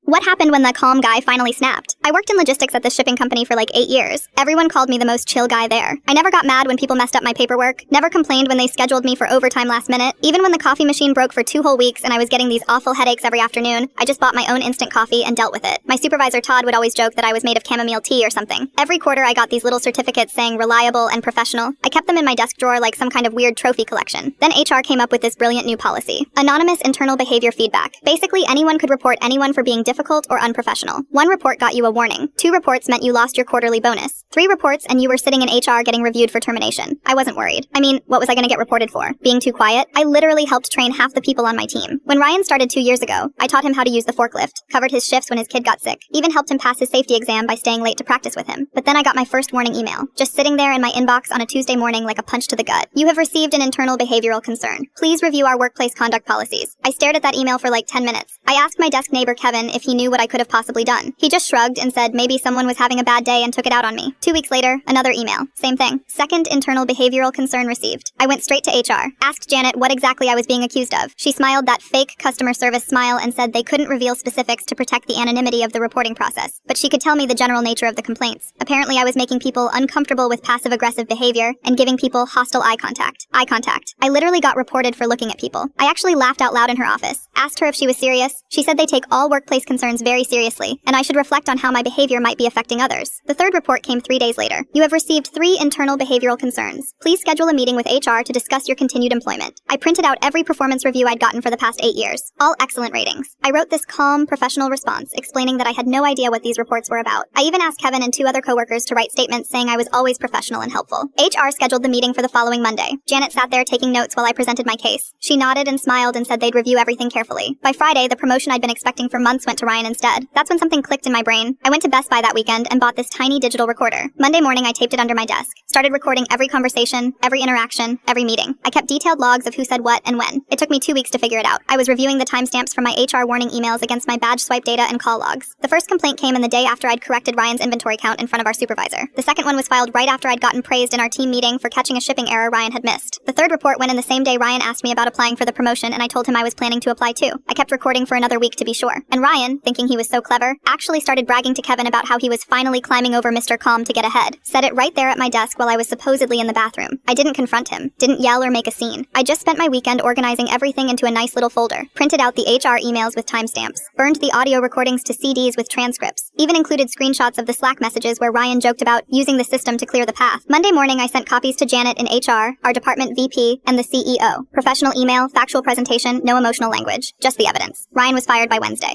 What happened when the calm guy finally snapped? I worked in logistics at this shipping company for like 8 years. Everyone called me the most chill guy there. I never got mad when people messed up my paperwork, never complained when they scheduled me for overtime last minute. Even when the coffee machine broke for 2 whole weeks and I was getting these awful headaches every afternoon, I just bought my own instant coffee and dealt with it. My supervisor Todd would always joke that I was made of chamomile tea or something. Every quarter I got these little certificates saying reliable and professional. I kept them in my desk drawer like some kind of weird trophy collection. Then HR came up with this brilliant new policy. Anonymous internal behavior feedback. Basically, anyone could report anyone for being difficult or unprofessional. 1 report got you a warning. 2 reports meant you lost your quarterly bonus. 3 reports and you were sitting in HR getting reviewed for termination. I wasn't worried. I mean, what was I gonna get reported for? Being too quiet? I literally helped train half the people on my team. When Ryan started 2 years ago, I taught him how to use the forklift, covered his shifts when his kid got sick, even helped him pass his safety exam by staying late to practice with him. But then I got my first warning email, just sitting there in my inbox on a Tuesday morning like a punch to the gut. You have received an internal behavioral concern. Please review our workplace conduct policies. I stared at that email for like 10 minutes. I asked my desk neighbor Kevin if he knew what I could have possibly done. He just shrugged and said maybe someone was having a bad day and took it out on me. 2 weeks later, another email. Same thing. Second internal behavioral concern received. I went straight to HR. Asked Janet what exactly I was being accused of. She smiled that fake customer service smile and said they couldn't reveal specifics to protect the anonymity of the reporting process, but she could tell me the general nature of the complaints. Apparently I was making people uncomfortable with passive-aggressive behavior and giving people hostile eye contact. I literally got reported for looking at people. I actually laughed out loud in her office. Asked her if she was serious. She said they take all workplace concerns very seriously, and I should reflect on how my behavior might be affecting others. The 3rd report came 3 days later. You have received 3 internal behavioral concerns. Please schedule a meeting with HR to discuss your continued employment. I printed out every performance review I'd gotten for the past 8 years. All excellent ratings. I wrote this calm, professional response explaining that I had no idea what these reports were about. I even asked Kevin and 2 other coworkers to write statements saying I was always professional and helpful. HR scheduled the meeting for the following Monday. Janet sat there taking notes while I presented my case. She nodded and smiled and said they'd review everything carefully. By Friday, the promotion I'd been expecting for months went to Ryan instead. That's when something clicked in my brain. I went to Best Buy that weekend and bought this tiny digital recorder. Monday morning, I taped it under my desk. Started recording every conversation, every interaction, every meeting. I kept detailed logs of who said what and when. It took me 2 weeks to figure it out. I was reviewing the timestamps from my HR warning emails against my badge swipe data and call logs. The first complaint came in the day after I'd corrected Ryan's inventory count in front of our supervisor. The second one was filed right after I'd gotten praised in our team meeting for catching a shipping error Ryan had missed. The 3rd report went in the same day Ryan asked me about applying for the promotion, and I told him I was planning to apply too. I kept recording for another week to be sure. And Ryan, thinking he was so clever, actually started bragging to Kevin about how he was finally climbing over Mr. Calm to get ahead. Said it right there at my desk while I was supposedly in the bathroom. I didn't confront him, didn't yell or make a scene. I just spent my weekend organizing everything into a nice little folder, printed out the HR emails with timestamps, burned the audio recordings to CDs with transcripts, even included screenshots of the Slack messages where Ryan joked about using the system to clear the path. Monday morning, I sent copies to Janet in HR, our department VP, and the CEO. Professional email, factual presentation, no emotional language, just the evidence. Ryan was fired by Wednesday.